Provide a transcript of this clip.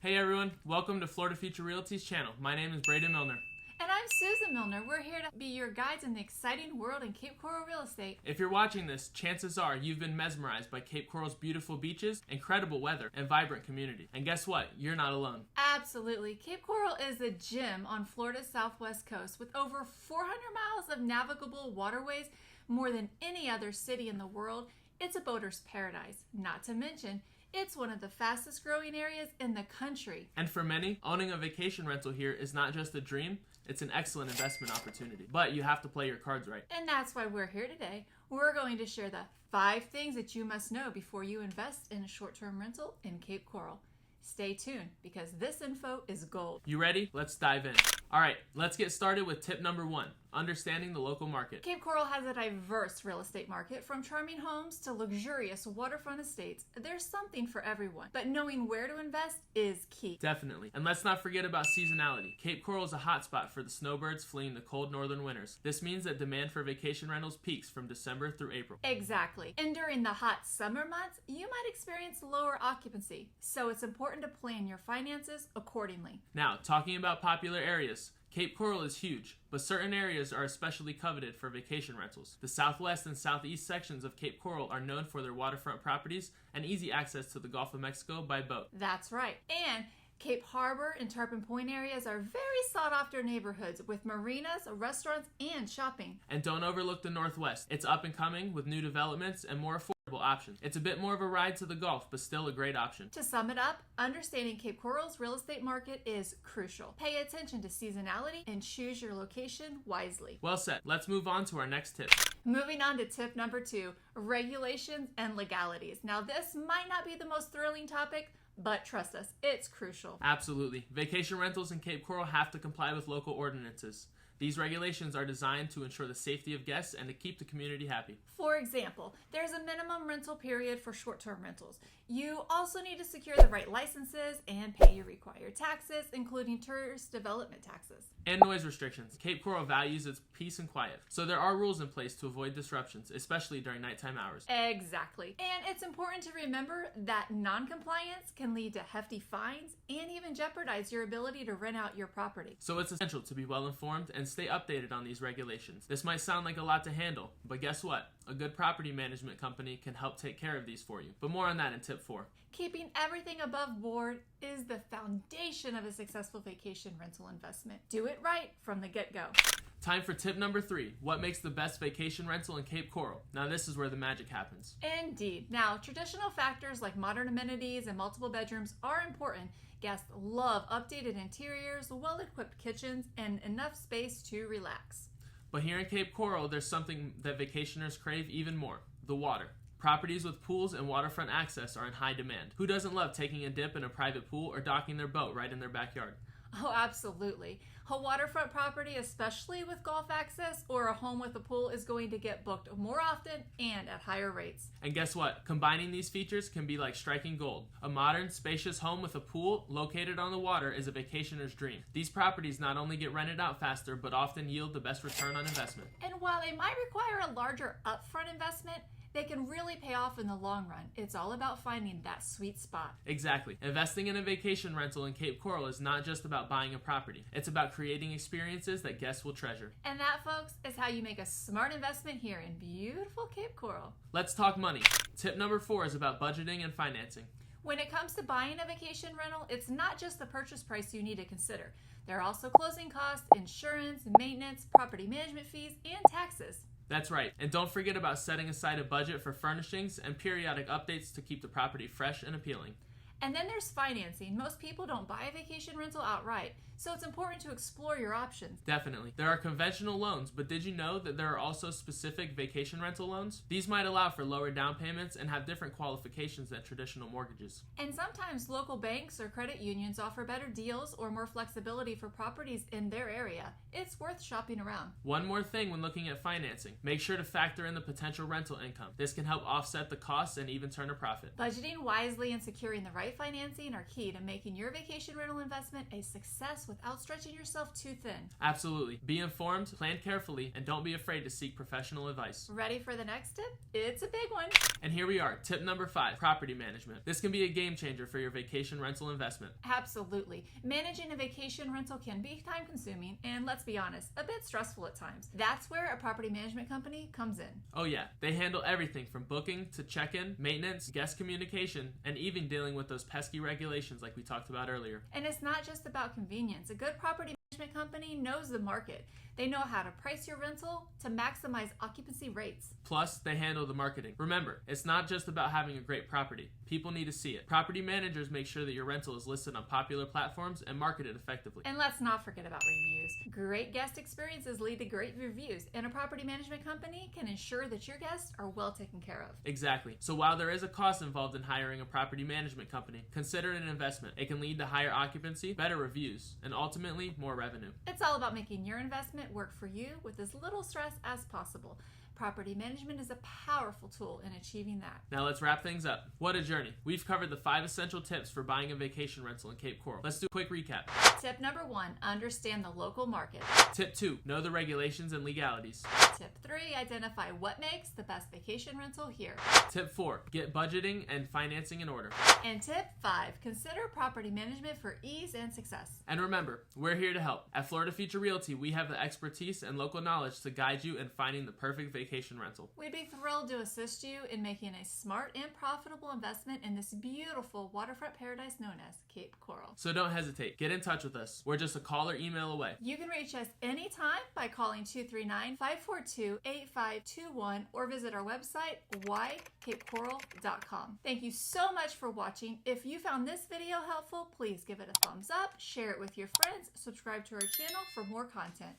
Hey everyone, welcome to Florida Future Realty's channel. My name is Braden Milner. And I'm Susan Milner. We're here to be your guides in the exciting world in Cape Coral real estate. If you're watching this, chances are you've been mesmerized by Cape Coral's beautiful beaches, incredible weather, and vibrant community. And guess what? You're not alone. Absolutely. Cape Coral is a gem on Florida's southwest coast with over 400 miles of navigable waterways, more than any other city in the world. It's a boater's paradise. Not to mention, it's one of the fastest growing areas in the country. And for many, owning a vacation rental here is not just a dream, it's an excellent investment opportunity. But you have to play your cards right. And that's why we're here today. We're going to share the 5 things that you must know before you invest in a short-term rental in Cape Coral. Stay tuned because this info is gold. You ready? Let's dive in. All right, let's get started with tip number 1, understanding the local market. Cape Coral has a diverse real estate market, from charming homes to luxurious waterfront estates. There's something for everyone, but knowing where to invest is key. Definitely. And let's not forget about seasonality. Cape Coral is a hotspot for the snowbirds fleeing the cold northern winters. This means that demand for vacation rentals peaks from December through April. Exactly. And during the hot summer months, you might experience lower occupancy, so it's important to plan your finances accordingly. Now, talking about popular areas, Cape Coral is huge, but certain areas are especially coveted for vacation rentals. The southwest and southeast sections of Cape Coral are known for their waterfront properties and easy access to the Gulf of Mexico by boat. That's right. And Cape Harbor and Tarpon Point areas are very sought-after neighborhoods with marinas, restaurants, and shopping. And don't overlook the northwest. It's up and coming with new developments and more affordable options. It's a bit more of a ride to the Gulf, but still a great option. To sum it up, understanding Cape Coral's real estate market is crucial. Pay attention to seasonality and choose your location wisely. Well said. Let's move on to our next tip. Moving on to tip number 2, regulations and legalities. Now, this might not be the most thrilling topic, but trust us, it's crucial. Absolutely. Vacation rentals in Cape Coral have to comply with local ordinances. These regulations are designed to ensure the safety of guests and to keep the community happy. For example, there's a minimum rental period for short-term rentals. You also need to secure the right licenses and pay your required taxes, including tourist development taxes. And noise restrictions. Cape Coral values its peace and quiet, so there are rules in place to avoid disruptions, especially during nighttime hours. Exactly. And it's important to remember that non-compliance can lead to hefty fines and even jeopardize your ability to rent out your property. So it's essential to be well informed and stay updated on these regulations. This might sound like a lot to handle, but guess what? A good property management company can help take care of these for you. But more on that in tip 4. Keeping everything above board is the foundation of a successful vacation rental investment. Do it right from the get-go. Time for tip number 3. What makes the best vacation rental in Cape Coral? Now this is where the magic happens. Indeed. Now, traditional factors like modern amenities and multiple bedrooms are important. Guests love updated interiors, well-equipped kitchens, and enough space to relax. But here in Cape Coral, there's something that vacationers crave even more: the water. Properties with pools and waterfront access are in high demand. Who doesn't love taking a dip in a private pool or docking their boat right in their backyard? Oh, absolutely. A waterfront property, especially with golf access or a home with a pool, is going to get booked more often and at higher rates. And guess what? Combining these features can be like striking gold. A modern, spacious home with a pool located on the water is a vacationer's dream. These properties not only get rented out faster, but often yield the best return on investment. And while they might require a larger upfront investment, they can really pay off in the long run. It's all about finding that sweet spot. Exactly. Investing in a vacation rental in Cape Coral is not just about buying a property. It's about creating experiences that guests will treasure. And that, folks, is how you make a smart investment here in beautiful Cape Coral. Let's talk money. Tip number 4 is about budgeting and financing. When it comes to buying a vacation rental, it's not just the purchase price you need to consider. There are also closing costs, insurance, maintenance, property management fees, and taxes. That's right. And don't forget about setting aside a budget for furnishings and periodic updates to keep the property fresh and appealing. And then there's financing. Most people don't buy a vacation rental outright, so it's important to explore your options. Definitely. There are conventional loans, but did you know that there are also specific vacation rental loans? These might allow for lower down payments and have different qualifications than traditional mortgages. And sometimes local banks or credit unions offer better deals or more flexibility for properties in their area. It's worth shopping around. One more thing when looking at financing: make sure to factor in the potential rental income. This can help offset the costs and even turn a profit. Budgeting wisely and securing the right great financing are key to making your vacation rental investment a success without stretching yourself too thin. Absolutely. Be informed, plan carefully, and don't be afraid to seek professional advice. Ready for the next tip? It's a big one. And here we are, tip number 5, property management. This can be a game changer for your vacation rental investment. Absolutely. Managing a vacation rental can be time consuming and, let's be honest, a bit stressful at times. That's where a property management company comes in. Oh yeah, they handle everything from booking to check-in, maintenance, guest communication, and even dealing with those pesky regulations like we talked about earlier. And it's not just about convenience. A good property management company knows the market. They know how to price your rental to maximize occupancy rates. Plus, they handle the marketing. Remember, it's not just about having a great property. People need to see it. Property managers make sure that your rental is listed on popular platforms and marketed effectively. And let's not forget about reviews. Great guest experiences lead to great reviews, and a property management company can ensure that your guests are well taken care of. Exactly. So while there is a cost involved in hiring a property management company, consider it an investment. It can lead to higher occupancy, better reviews, and ultimately more revenue. It's all about making your investment work for you with as little stress as possible. Property management is a powerful tool in achieving that. Now let's wrap things up. What a journey. We've covered the 5 essential tips for buying a vacation rental in Cape Coral. Let's do a quick recap. Tip number 1, understand the local market. Tip 2, know the regulations and legalities. Tip 3, identify what makes the best vacation rental here. Tip 4, get budgeting and financing in order. And tip 5, consider property management for ease and success. And remember, we're here to help. At Florida Future Realty, we have the expertise and local knowledge to guide you in finding the perfect vacation rental. We'd be thrilled to assist you in making a smart and profitable investment in this beautiful waterfront paradise known as Cape Coral. So don't hesitate. Get in touch with us. We're just a call or email away. You can reach us anytime by calling 239-542-8521 or visit our website, whycapecoral.com. Thank you so much for watching. If you found this video helpful, please give it a thumbs up, share it with your friends, subscribe to our channel for more content.